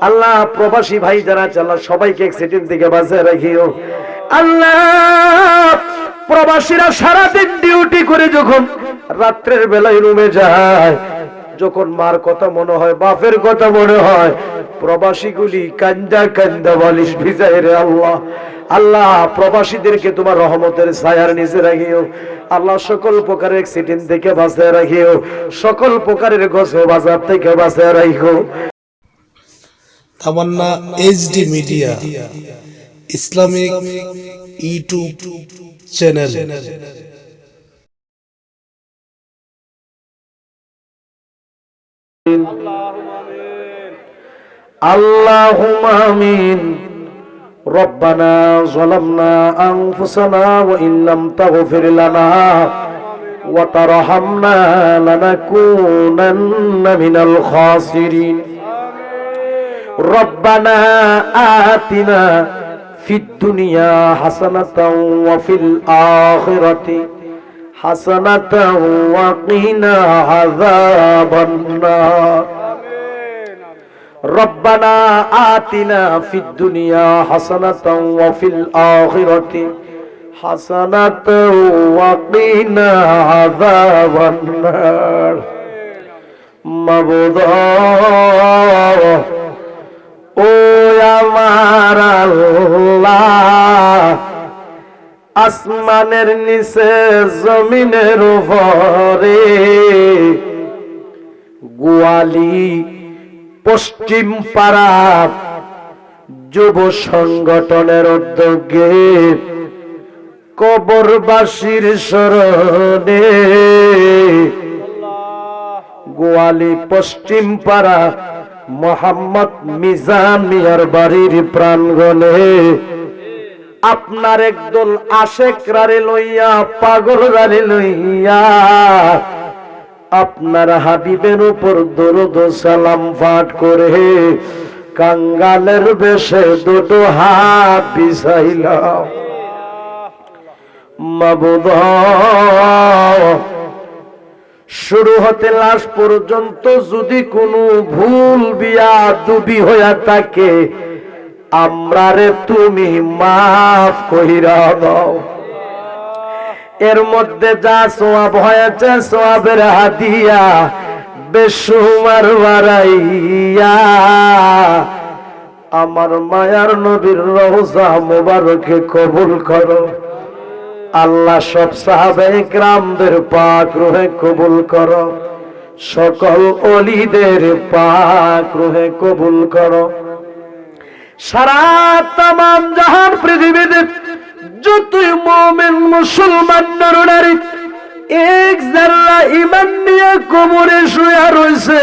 আল্লাহ প্রবাসী ভাই যারা আছে আল্লাহ সবাইকে অ্যাক্সিডেন্ট থেকে বাঁচিয়ে রাখিও আল্লাহ। প্রবাসীরা সারাদিন ডিউটি করে যখন রাত্রের বেলায় রুমে যায়, যখন মার কথা মনে হয়, বাপের কথা মনে হয়, প্রবাসীগুলি কান্দা কান্দা বালিশ ভিজায় রে আল্লাহ। আল্লাহ প্রবাসীদেরকে তোমার রহমতের ছায়ার নিচে রাখিও আল্লাহ। সকল প্রকারের অ্যাক্সিডেন্ট থেকে বাঁচিয়ে রাখিও, সকল প্রকারের গজব বাজার থেকে বাঁচিয়ে রাখিও। Tamanna HD media Islamic YouTube channel. আল্লাহুম্মা আমিন। রব্বানা যালামনা আনফুসানা ওয়া ইন লাম তাগফির লানা ওয়া তারহামনা লানাকুনান্না মিনাল খাসিরিন। রব্বানা আতিনা ফিদ দুনিয়া হাসানাতাও ওয়া ফিল আখিরাতি হাসানাতাও ওয়া কিনা আযাবান নার। রব্বানা আতিনা ফিদ দুনিয়া হাসানাতাও ওয়া ফিল আখিরাতি হাসানাতাও ওয়া কিনা আযাবান নার। মাবুদ ও আমার আল্লাহ, আসমানের নিচে জমিনের উপরে গোয়ালি পশ্চিম পাড়া যুব সংগঠনের উদ্যোগে কবরবাসীর স্মরণে গোয়ালি পশ্চিম পাড়া মোহাম্মদ মিজান মিয়ার বাড়ির প্রাঙ্গণে আপনার একদল আশেকরারে লইয়া, পাগলরারে লইয়া আপনার হাবিবের উপর দরুদ ও সালাম পাঠ করে কাঙ্গালের বেশে দুটো হাত বিছাইলাম। মাবুদ শুরু হতে লাশ পর্যন্ত যদি কোনো ভুল বিয়াদবি হইয়া থাকে, আমরারে তুমি মাফ কইরা দাও। এর মধ্যে যা সওয়াব হয়েছে সওয়াবের হাদিয়া বেশুমার বাড়াইয়া আমার মায়ার নবীর রওজা মুবারকে কবুল করো আল্লাহ। সব সাহাবায়ে কিরামদের পাক রূহে কবুল করো, সকল ওলিদের পাক রূহে কবুল করো। সারা তামাম জাহান পৃথিবীতে যতই মুমিন মুসলমান নরনারী এক জাল্লা ঈমান নিয়ে কবরে শুয়ে রয়েছে,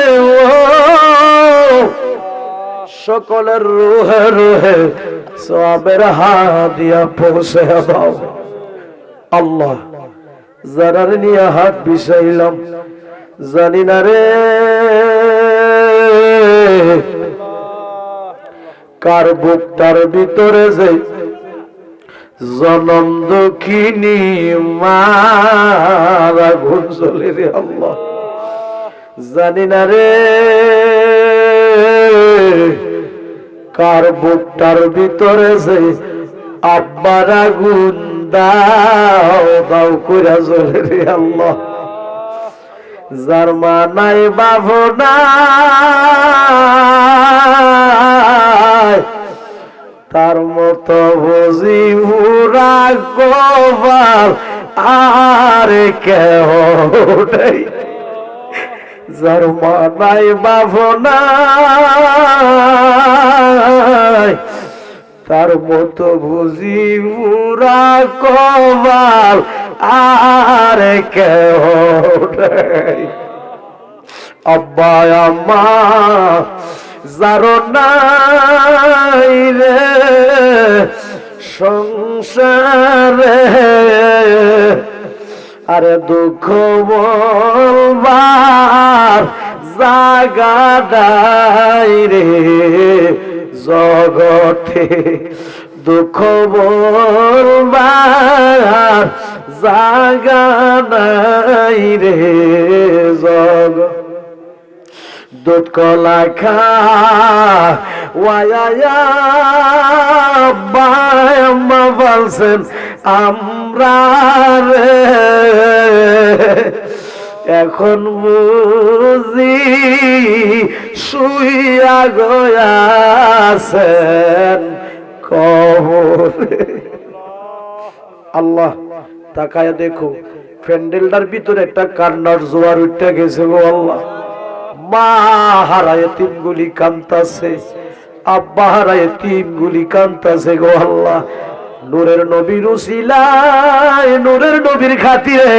সকলের রূহে রূহে সওয়াবের হাদিয়া পৌঁছে দাও আল্লাহ। যারার নিয়ে হাত বিছাইলাম জানি না রে কার বুকটার ভিতরে যে জনম দুঃখিনী মারা ঘুম চলে রে আল্লাহ। জানি না রে কার বুকটার ভিতরে যে আব্বার আগুন দাও দাও কইরা জ্বলে রে আল্লাহ। যার মা নাই বাপ নাই তার মতো বুঝি উরা কপাল আর কেহ নাই। যার মা নাই বাপ নাই তার মতো বুঝি উরা কপাল আর কেহ নাই। আব্বা আম্মা যারো নাই রে সংসারে, আরে দুঃখ বলবার জাগা নাই রে জগতে, দুঃখ বলবার জাগা নাই রে জগতে। দুধ কলা খা ওয়ায়া আম্মা বলছেন আমরা রে এখন বুঝি শুইয়া গয়াছেন কবরে। আল্লাহ তাকায় দেখো প্যান্ডেলটার ভিতরে একটা কান্নার জোয়ার উঠে গেছে গো আল্লাহ। মা হারায় তিনগুলি কান্তাছে, আব্বা হারায় তিনগুলি কান্তাছে গো আল্লাহ। নূরের নবীর উসিলায় নূরের নবীর খাতিরে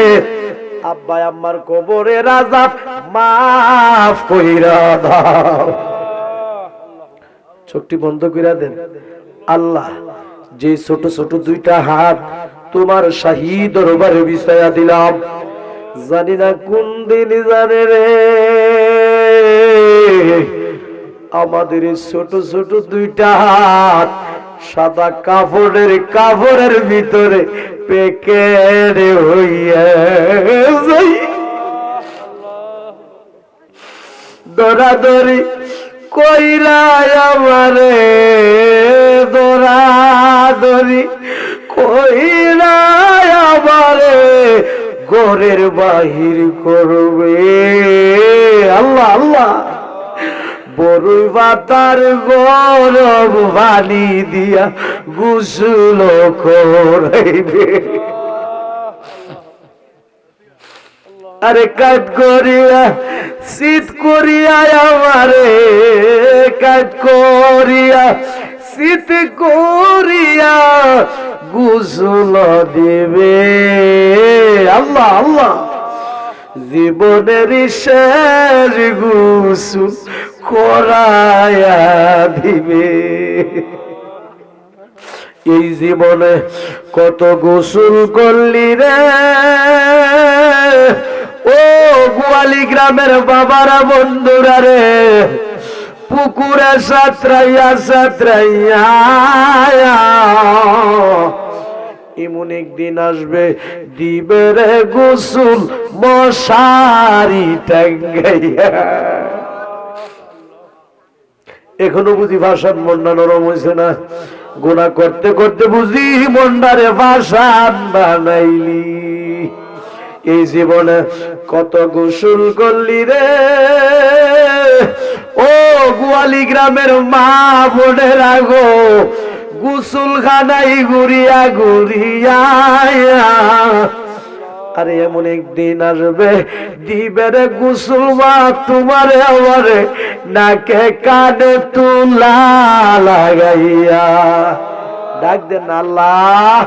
আব্বা আম্মার কবরের আযাব মাফ কইরা দাও। চোখটি বন্ধ কইরা দেন। আল্লাহ যে ছোট ছোট দুইটা হাত তোমার শাহী দরবারে বিছায়া দিলাম, জানি না কোন দিন জানে রে আমাদের ছোট ছোট দুইটা হাত সাদা কাপড়ের ভিতরে প্যাকেট হইয়া যাই। দৌড়াদৌড়ি কইরা আমারে দৌড়াদৌড়ি কইরা আমারে ঘরের বাহির করবে। আল্লাহ আল্লাহ বড়ই পাতার গরম পানি দিয়া গোসল করাইবে। আরে কাজ করিয়া শীত করিয়া আমারে কাজ করিয়া শীত করিয়া গোসল দিবে। আল্লাহ আল্লাহ জীবনের শেষ গোসল করায়া দিবে। এই জীবনে কত গোসল করলি রে ও গোয়ালি গ্রামের বাবারা বন্ধুরা রে, পুকুরে সাঁতরাইয়া সাঁতরাইয়া এমন একদিন আসবে দিবে রে গোসল মশারি টাঙ্গাইয়া। এখনো বুঝি ভাষার মনটা নরম হয়েছে না? গুনাহ করতে করতে বুঝি মনটারে ভাষান বানাইলি। এই জীবনে কত গোসল করলি রে ও গোয়ালি গ্রামের মা বোনেরা গো, গোসল খানাই ঘুরিয়া ঘুরিয়া। আরে এমন একদিন আসবে দিবে রে গোসল মা তোমারে আমারে নাকে কানে তুলা লাগাইয়া। ডাক দেন আল্লাহ,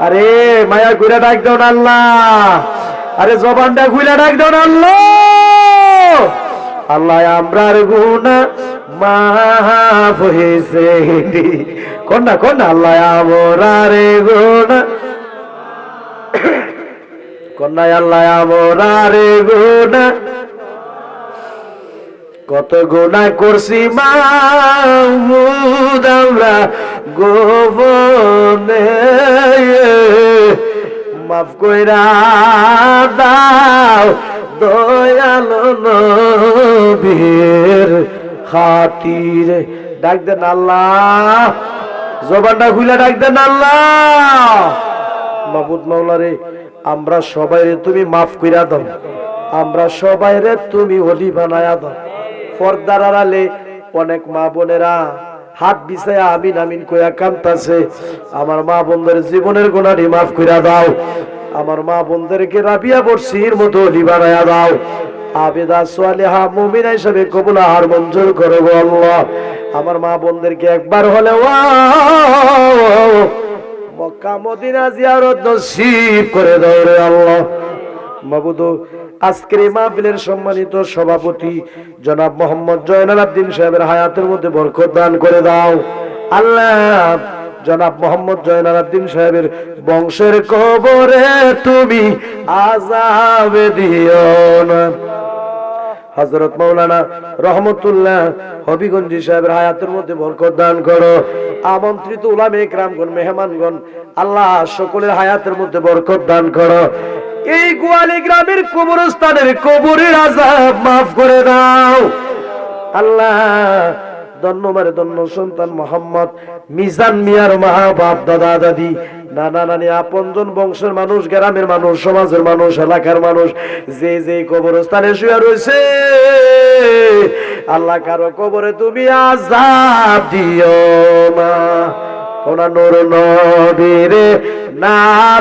আরে মায়া ঘুরে ডাক দেন আল্লাহ, আরে জবানটা খুলে ডাক দেন আল্লাহ। আল্লাহ আমরার গুনাহ মাফ হইছে কোনটা কোনটা আল্লাহ আমরার গুনাহ কন্যায় আল্লাহ আমরার গুনাহ কত গুনাহ করছি মাহমুদ আমরা গোপনে, মাফ কইরা দাও দয়ালো নবীর খাতিরে। ডাক দেন আল্লাহ, জবানটা খুলে ডাক দেন আল্লাহ। মাবুদ মাওলা রে আমরা সবাই রে তুমি মাফ কইরা দাও, আমরা সবাই রে তুমি ওলি বানায়া দাও। পর্দার আড়ালে অনেক মা বোনেরা হাত বিছায়া আমিন আমিন কইয়া কাঁদতাছে। আমার মা বোনদের জীবনের গুনাহটি মাফ কইরা দাও, আমার মা বোনদেরকে রাবিয়া বর্ষির মতো ওলি বানায়া দাও। আবেদা সালেহা মুমিনা হিসেবে কবুল আর মঞ্জুর করো গো আল্লাহ। আমার মা বোনদেরকে একবার হলে মক্কা মদিনা জিয়ারত নসিব করে দাও রে আল্লাহ। মাবুদ আজকের এই মাহফিলের সম্মানিত সভাপতি জনাব মোহাম্মদ জয়নাল আব্দিন সাহেবের হায়াতের মধ্যে বরকত দান করে দাও আল্লাহ। জনাব মোহাম্মদ জয়নাল আব্দিন সাহেবের বংশের কবরে তুমি আযাব দিও না। হযরত মাওলানা রহমতুল্লাহ হবিগঞ্জি সাহেবের হায়াতের মধ্যে বরকত দান করো। আমন্ত্রিত উলামায়ে কেরামগণ মেহমানগণ আল্লাহ সকলের হায়াতের মধ্যে বরকত দান করো। এই গোয়ালি গ্রামের কবরস্থানের কবরের আযাব মাফ করে দাও আল্লাহ। ধন্য মারে ধন্য সন্তান মোহাম্মদ মিজান মিয়ার মা বাপ দাদা দাদি নানা নানি আপনজন বংশের মানুষ গ্রামের মানুষ সমাজের মানুষ এলাকার মানুষ যে যে কবরস্থানে শুয়ে রয়েছে আল্লাহ কারো কবরে তুমি আযাব দিও না ওনা নূর নবীরে না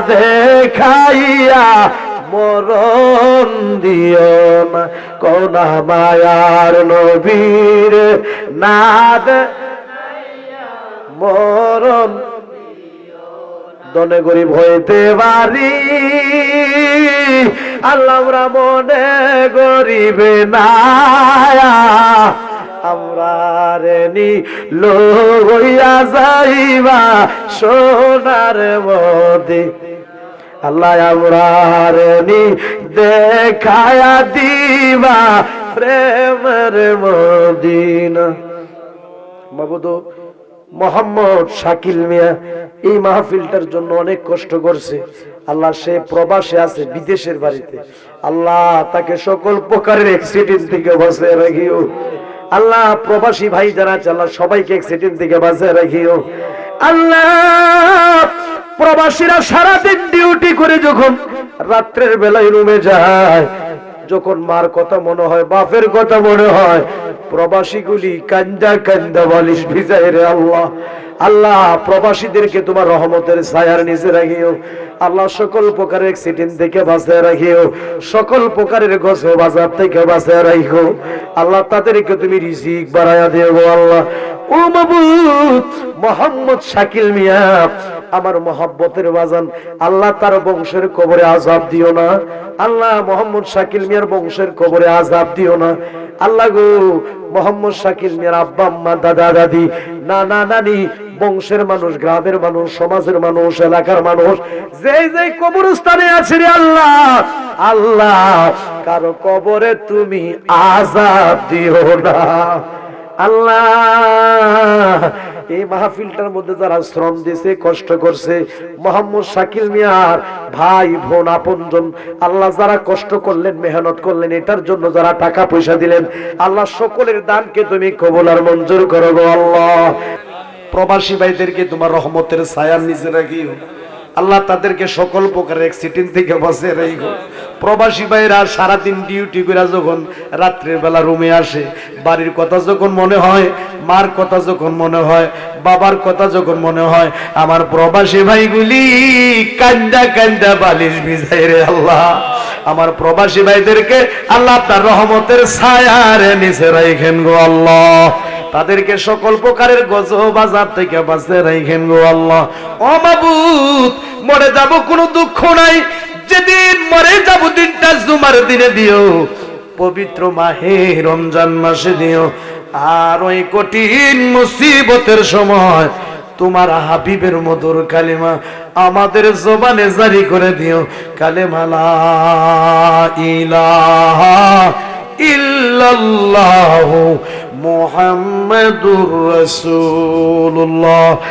দেখাইয়া মরণ দিও না কোনা মায়ার নবীর না মরণ দনে গরিব হইতে পারি আল্লাহ আমরা মনে গরিবে না আমরা রেনি লইয়া যাইবা সোনার মদি আল্লাহ আমরা রেনি দেখায়া দিবা প্রেমের মদিনা মাবুদ মোহাম্মদ শাকিল মিয়া এই মাহফিলটার জন্য অনেক কষ্ট করছে আল্লাহ সে প্রবাসে আছে বিদেশের বাড়িতে আল্লাহ তাকে সকল প্রকারের অ্যাক্সিডেন্ট থেকে বাঁচিয়ে রাখিও আল্লাহ প্রবাসী ভাই যারা আছে আল্লাহ সবাইকে অ্যাক্সিডেন্ট থেকে বাঁচিয়ে রাখিও আল্লাহ প্রবাসীরা সারাদিন ডিউটি করে যখন রাত্রের বেলায় রুমে যায় যখন মার কথা মনে হয় বাপের কথা মনে হয় প্রবাসীগুলি কান্দা কান্দা বালিশ ভিজায় রে আল্লাহ আল্লাহ প্রবাসীদেরকে তোমার রহমতের ছায়ার নিচে রাখিও আল্লাহ সকল প্রকারের অ্যাক্সিডেন্ট থেকে বাঁচিয়ে রাখিও সকল প্রকারের গজব বাজার থেকে বাঁচিয়ে রাখো আল্লাহ তাদেরকে তুমি রিজিক বাড়ায়া দিও আল্লাহ ও মাবুদ মোহাম্মদ শাকিল মিয়া আমার মহব্বতের বাজান আল্লাহ তার বংশের কবরে আযাব দিও না আল্লাহ মোহাম্মদ শাকিল মিয়ার বংশের কবরে আযাব দিও না আল্লাহ গো মোহাম্মদ শাকিল মিয়ার আব্বা আম্মা দাদা দাদি নানা নানি বংশের মানুষ গ্রামের মানুষ সমাজের মানুষ এলাকার মানুষ যে যে কবরস্থানে আছে রে আল্লাহ আল্লাহ কারো কবরে তুমি আযাব দিও না আল্লাহ এই মাহফিলটার মধ্যে যারা শ্রম দিয়েছে কষ্ট করছে মোহাম্মদ শাকিল মিয়ার ভাই বোন আপনজন আল্লাহ যারা কষ্ট করলেন মেহনত করলেন এটার জন্য যারা টাকা পয়সা দিলেন আল্লাহ সকলের দানকে তুমি কবুল আর মঞ্জুর করো গো আল্লাহ প্রবাসী ভাইদেরকে তোমার রহমতের ছায়ার নিচে রাখিও আল্লাহ তাদেরকে সকল প্রকারের অ্যাক্সিডেন্ট থেকে বাঁচিয়ে রাখো প্রবাসী ভাইরা সারাদিন ডিউটি করে যখন রাত্রের বেলা রুমে আসে বাড়ির কথা যখন মনে হয় মার কথা যখন মনে হয় বাবার কথা যখন মনে হয় আমার প্রবাসী ভাইগুলি কান্দা কান্দা বালিশ ভিজায় রে আল্লাহ আমার প্রবাসী ভাইদেরকে আল্লাহ আপনার রহমতের ছায়ার নিচে রাখেন গো আল্লাহ তাদেরকে সকল প্রকারের গজব বাজার থেকে বাঁচিয়ে রাখেন গো আল্লাহ ও মাবুদ মরে যাব কোনো দুঃখ নাই যেদিন মরে যাব দিনটা জুমার দিনে দিও পবিত্র মাহে রমজান মাসে দিও আর ওই কঠিন মুসিবতের সময় তোমার হাবিবের মধুর কালিমা আমাদের জবানে জারি করে দিও কালেমা লা ইলাহা ইল্লাল্লাহু মুহাম্মাদুর রাসূলুল্লাহ।